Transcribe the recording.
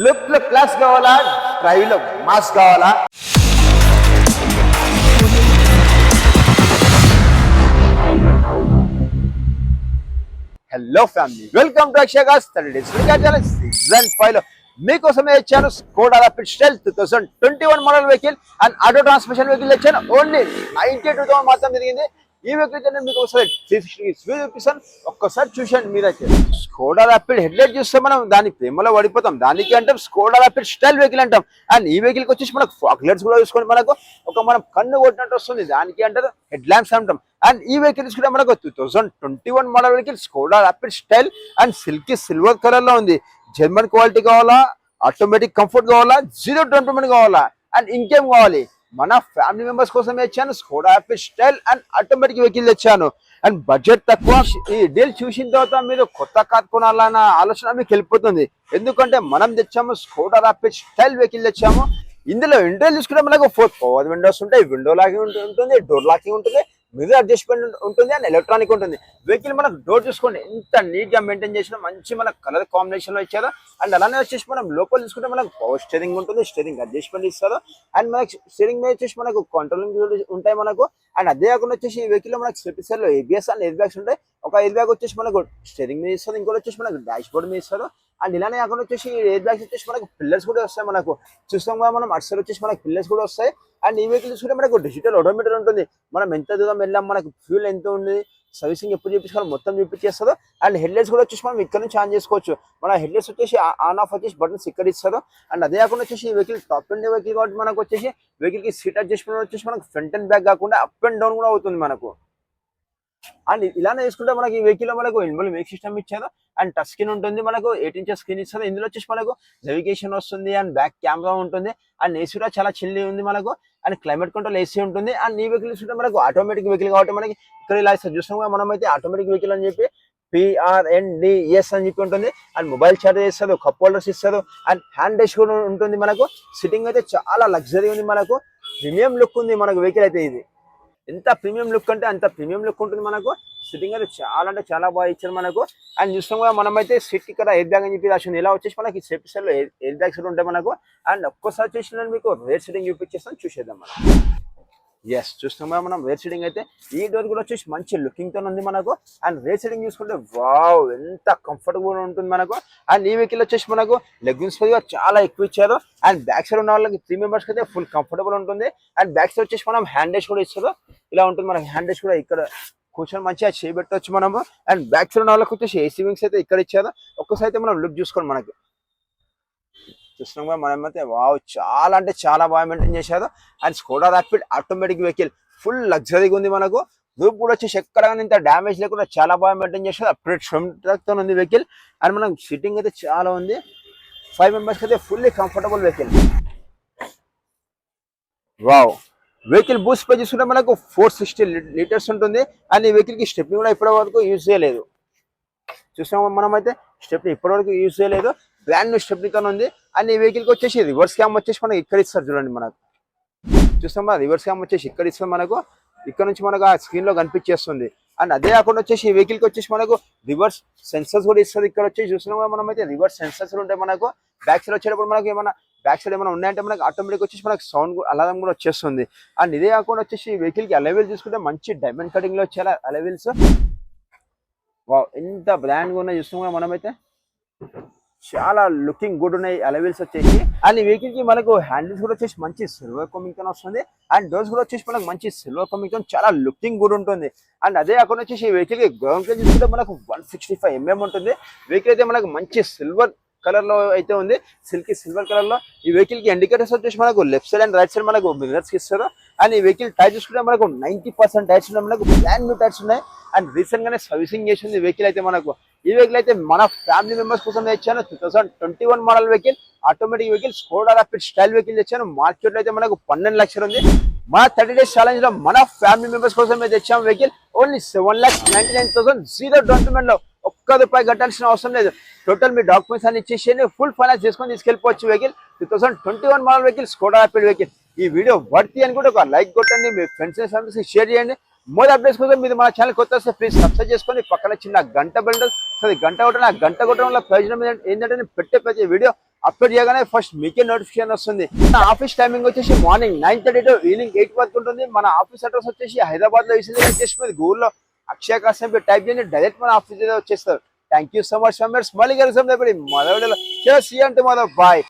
Look లో class కావాలా, drive లో మాస్ కావాలా? Hello family, welcome to Akshay season 5 లో మీకోసమే ఇచ్చాను Skoda rapid style 2021 model vehicle and auto transmission vehicle ఇచ్చాను. ఓన్లీ 92,000 మాత్రం జరిగింది. ఈ వెహికల్ మీకు ఒకసారి 360 స్పీడ్ చూపిస్తాను, ఒక్కసారి చూసండి మీరైతే. స్కోడా రాపిడ్ హెడ్ లైట్ చూస్తే మనం దాని ప్రేమలో పడిపోతాం. దానికి అంటాం స్కోడా రాపిడ్ స్టైల్ వెహికల్ అంటాం. అండ్ ఈ వెహికల్ వచ్చేసి మనకు ఫాగ్ లైట్స్ కూడా చూసుకొని మనకు ఒక మనం కన్ను కొట్టినట్టు వస్తుంది. దానికి అంటారు హెడ్ ల్యాంప్స్ అంటాం. అండ్ ఈ వెహికల్ కూడా మనకు 2021 model vehicle Skoda rapid style and silky silver colour లో ఉంది. జర్మన్ క్వాలిటీ కావాలా, ఆటోమేటిక్ కంఫర్ట్ కావాలా, జీరో డౌన్ పేమెంట్ కావాలా, అండ్ ఇంకేం కావాలి? మన ఫ్యామిలీ మెంబర్స్ కోసం ఇచ్చాను Skoda rapid style and automatic vehicle తెచ్చాను. అండ్ బడ్జెట్ తక్కువ. ఈ డీల్ చూసిన తర్వాత మీరు కొత్త కార్ కొనాలన్న ఆలోచన మీకు వెళ్ళిపోతుంది. ఎందుకంటే మనం తెచ్చాము స్కోడా రాపిడ్ స్టైల్ వెహికల్ తెచ్చాము. ఇందులో ఇంటర్వ్యూ చూసుకుంటే మనకు 4 పవర్ విండోస్ ఉంటాయి, విండో లాకింగ్ ఉంటుంది, డోర్ లాకింగ్ ఉంటుంది, మిర్రర్ అడ్జస్ట్మెంట్ ఉంటుంది, అండ్ ఎలక్ట్రానిక్ ఉంటుంది. వెహికల్ మనకు డోర్ చూసుకోండి ఎంత నీట్ గా మెయింటైన్ చేసిన, మంచి మన కలర్ కాంబినేషన్ లో ఇచ్చారు. అండ్ అలానే వచ్చేసి మనం లోపల చూసుకుంటే మనకు పవర్ స్టీరింగ్ ఉంటుంది, స్టీరింగ్ అడ్జస్ట్మెంట్ ఇస్తారు. అండ్ మనకి స్టీరింగ్ మీద వచ్చేసి మనకు కంట్రోలింగ్ ఉంటాయి మనకు. అండ్ అదే కాకుండా వచ్చేసి ఈ వెహికల్ లో మనకు స్టెపిసర్ లో ఏబిఎస్ అండ్ ఎయిర్ బ్యాగ్స్ ఉంటాయి. ఒక ఎయిర్ బ్యాగ్ వచ్చేసి మనకు స్టీరింగ్ మీద ఇస్తారు, ఇంకోటి వచ్చేసి మనకు డాష్ బోర్డ్ మీద ఇస్తారు. అండ్ ఇలానే కాకుండా వచ్చేసి ఎయిర్ బ్యాగ్స్ వచ్చేసి మనకు పిల్లర్స్ కూడా వస్తాయి. మనకు చూస్తాం కదా మనం అటు సైడ్ వచ్చేసి మనకు పిల్లర్స్ కూడా వస్తాయి. అండ్ ఈ వెహికల్ చూసుకుంటే మనకు డిజిటల్ ఓడోమీటర్ ఉంటుంది. మనం ఎంత దూరం వెళ్ళాం, మనకు ఫ్యూల్ ఎంత ఉంది, సర్వీసింగ్ ఎప్పుడు చూపించుకోవాలి మొత్తం చూపించేస్తారు. అండ్ హెడ్ లైట్స్ కూడా వచ్చేసి మనం ఇక్కడ నుంచి ఆన్ చేసుకోవచ్చు. మన హెడ్ లైట్స్ వచ్చేసి ఆన్ ఆఫ్ వచ్చేసి బటన్స్ ఇక్కడ ఇస్తారు. అండ్ అదే కాకుండా వచ్చేసి ఈ వెహికల్ టాప్ అండ్ వెహికల్ కాబట్టి మనకు వచ్చేసి వెహికల్ కి సీట్ అడ్జస్ట్మెంట్ వచ్చేసి మనకు ఫ్రంట్ అండ్ బ్యాక్ కాకుండా అప్ అండ్ డౌన్ కూడా అవుతుంది మనకు. అండ్ ఇలానే తీసుకుంటే మనకి ఈ వెహికల్ లో మనకు ఇన్బుల్ మ్యూజిక్ సిస్టమ్ ఇచ్చారు. అండ్ టచ్ స్క్రీన్ ఉంటుంది, మనకు 8 ఇంచెస్ స్క్రీన్ ఇస్తారు. ఇందులో వచ్చేసి మనకు నెవిగేషన్ వస్తుంది, అండ్ బ్యాక్ కెమెరా ఉంటుంది, అండ్ ఏసీ కూడా చాలా చిల్లి ఉంది మనకు. అండ్ క్లైమేట్ కంట్రోల్ ఏసీ ఉంటుంది. అండ్ ఈ వెహికల్ చూసుకుంటే మనకు ఆటోమేటిక్ వెహికల్ కాబట్టి మనకి ఇక్కడ ఇలా చూస్తాం మనం అయితే ఆటోమేటిక్ వెహికల్ అని చెప్పి PRNDS అని చెప్పి ఉంటుంది. అండ్ మొబైల్ చార్జర్ ఇస్తారు, కప్ హోల్డర్స్ ఇస్తారు, అండ్ హ్యాండ్ డెష్ కూడా ఉంటుంది మనకు. సిట్టింగ్ అయితే చాలా లగ్జరీ ఉంది మనకు, ప్రీమియం లుక్ ఉంది మనకు వెహికల్ అయితే. ఇది ఎంత ప్రీమియం లుక్ అంటే అంత ప్రీమియం లుక్ ఉంటుంది మనకు. సిట్టింగ్ అయితే చాలా అంటే చాలా బాగా ఇచ్చారు మనకు. అండ్ చూస్తాం కదా మనమైతే సీట్ ఇక్కడ ఎయిర్ బ్యాగ్ అని చెప్పి రాసింది. ఇలా వచ్చేసి మనకి సేఫ్టీ లో ఎయిర్ బ్యాగ్స్ కూడా ఉంటాయి మనకు. అండ్ ఒక్కసారి చూసిన మీకు రేర్ సీటింగ్ చూపించేస్తాం, చూసేద్దాం మనం. ఎస్, చూస్తాం కదా మనం రేర్ సీటింగ్ అయితే. ఈ డోర్ కూడా వచ్చేసి మంచి లుకింగ్ తో ఉంది మనకు. అండ్ రేర్ సీటింగ్ చూసుకుంటే వావ్ ఎంత కంఫర్టబుల్ ఉంటుంది మనకు. అండ్ ఈ వెహికల్ వచ్చేసి మనకు లెగ్గిన్స్ చాలా ఎక్కువ ఇచ్చారు. అండ్ బ్యాక్ సైడ్ ఉన్న వాళ్ళకి 3 మెంబర్స్ అయితే ఫుల్ కంఫర్టబుల్ ఉంటుంది. అండ్ బ్యాక్ సైడ్ వచ్చేసి మనం హ్యాండ్ డెష్ కూడా ఇస్తారు. ఇలా ఉంటుంది మనకి హ్యాండ్ డెష్ కూడా ఇక్కడ కూర్చొని మంచిగా చేయబెట్టవచ్చు మనము. అండ్ బ్యాక్ సైడ్ ఉన్న వాళ్ళకి వచ్చేసి ఏసీ వింగ్స్ అయితే ఇక్కడ ఇచ్చారు. ఒక్కసారి అయితే మనం లుక్ చూసుకోండి మనకి. చూస్తున్నాం కదా మనం అయితే వావ్ చాలా అంటే చాలా బాగా మెయింటైన్ చేశారు. And Skoda Rapid automatic vehicle full లగ్జరీగా ఉంది మనకు. రూప్ కూడా వచ్చేసి ఎక్కడ కానీ ఇంత డ్యామేజ్ లేకుండా చాలా బాగా మెయింటైన్ చేశారు. అప్డేట్ తో ఉంది వెహికల్. అండ్ మనం సిట్టింగ్ అయితే చాలా ఉంది. 5 మెంబర్స్ అయితే fully comfortable vehicle. Wow, vehicle boot పై చూసుకుంటే మనకు 460 లీటర్స్ ఉంటుంది. అండ్ ఈ వెహికల్ కి స్టెప్ని కూడా ఇప్పటి వరకు యూజ్ చేయలేదు. చూసాము మనం అయితే స్టెప్ని ఇప్పటి వరకు యూజ్ చేయలేదు, బ్రాండ్ న్యూ స్టెప్నీతో ఉంది. అండ్ ఈ వెహికల్ కి వచ్చేసి రివర్స్ క్యామ్ వచ్చేసి మనకి ఇక్కడ ఇస్తారు చూడండి మనకు. చూస్తామా రివర్స్ క్యామ్ వచ్చేసి ఇక్కడ ఇస్తారు మనకు. ఇక్కడ నుంచి మనకు ఆ స్క్రీన్ లో కనిపించేస్తుంది. అండ్ అదే కాకుండా వచ్చేసి ఈ వెహికల్ కి వచ్చేసి మనకు రివర్స్ సెన్సర్స్ కూడా ఇస్తుంది. ఇక్కడ వచ్చేసి చూస్తున్నాం మనం అయితే రివర్స్ సెన్సర్స్ ఉంటాయి మనకు. బ్యాక్ సైడ్ వచ్చేటప్పుడు మనకి ఏమైనా బ్యాక్ సైడ్ ఏమైనా ఉన్నాయంటే మనకి ఆటోమేటిక్ వచ్చేసి మనకి సౌండ్ అలారం కూడా వచ్చేస్తుంది. అండ్ ఇదే కాకుండా వచ్చేసి ఈ వెహికల్ కి అలవీల్ చూసుకుంటే మంచి డైమండ్ కటింగ్ లో వచ్చేలా అలవీల్స్. వావ్, ఎంత బ్రాండ్ గా ఉన్నాయి చూస్తున్నాం మనమైతే. చాలా లుకింగ్ గుడ్ ఉన్నాయి అలవీల్స్ వచ్చేసి. అండ్ ఈ వెహికల్ కి మనకు హ్యాండిల్స్ కూడా వచ్చేసి మంచి సిల్వర్ కమింగ్ తో వస్తుంది. అండ్ డోర్స్ కూడా వచ్చేసి మనకు మంచి సిల్వర్ కమింగ్ తో చాలా లుకింగ్ గుడ్ ఉంటుంది. అండ్ అదే కాకుండా వచ్చేసి ఈ వెహికల్ కి గ్రౌండ్ క్లియర్ చూసుకుంటే మనకు 165 mm ఉంటుంది. వెహికల్ అయితే మనకు మంచి సిల్వర్ కలర్ లో అయితే ఉంది, సిల్కీ సిల్వర్ కలర్ లో. ఈ వెహికల్ కి ఇండికేటర్స్ వచ్చేసి మనకు left side and right side మనకు మిర్రర్స్ ఇస్తారు. అండ్ ఈ వెహికల్ టైర్ చూసుకుంటే మనకు 90% టైర్స్ ఉన్నాయి మనకు, బ్రాండ్ న్యూ టైర్స్ ఉన్నాయి. అండ్ రీసెంట్ గానే సర్వీసింగ్ చేసింది వెహికల్ అయితే మనకు. ఈ వెహికల్ అయితే మన ఫ్యామిలీ మెంబర్స్ కోసం తెచ్చాను. 2021 model vehicle automatic vehicle Skoda rapid style vehicle తెచ్చాను. మార్కెట్ లో అయితే మనకు 12 లక్షలు ఉంది. మన 30 days ఛాలెంజ్ లో మన ఫ్యామిలీ మెంబర్స్ కోసం తెచ్చాము vehicle. Only 7,99,000 zero down payment లో. ఒక్క రూపాయి కట్టాల్సిన అవసరం లేదు. టోటల్ మీ డాక్యుమెంట్స్ అన్ని ఇచ్చేసి ఫుల్ ఫైనాన్స్ చేసుకొని తీసుకెళ్ళిపోవచ్చు vehicle. 2021 model vehicle Skoda Rapid vehicle. ఈ వీడియో వర్తి అనుకుంటే ఒక లైక్ కొట్టండి, మీ ఫ్రెండ్స్ అండ్ ఫ్యామిలీస్ షేర్ చేయండి. మోర్ అప్డేట్స్ కోసం మీరు మన ఛానల్ కొత్త వస్తే ప్లీజ్ సబ్స్క్రైబ్ చేసుకొని పక్కన చిన్న గంట బెల్ గంట కొట్టడం ఆ గంట కొట్టడం వల్ల ప్రయోజనం ఏంటంటే నేను పెట్టే ప్రతి వీడియో అప్లోడ్ చేయగానే ఫస్ట్ మీకే నోటిఫికేషన్ వస్తుంది. మన ఆఫీస్ టైమింగ్ వచ్చేసి మార్నింగ్ 9:30 టు ఈవినింగ్ 8 వరకు ఉంటుంది. మన ఆఫీస్ అడ్రస్ వచ్చేసి హైదరాబాద్ లో చేసి మీరు గూగుల్లో అక్షయ కాశ్యం టైప్ చేయండి, డైరెక్ట్ మన ఆఫీస్ వచ్చేస్తారు. Thank you so much members. మళ్ళీ కలుస్తాం రేపటి మరో వీడియోలో. బాయ్.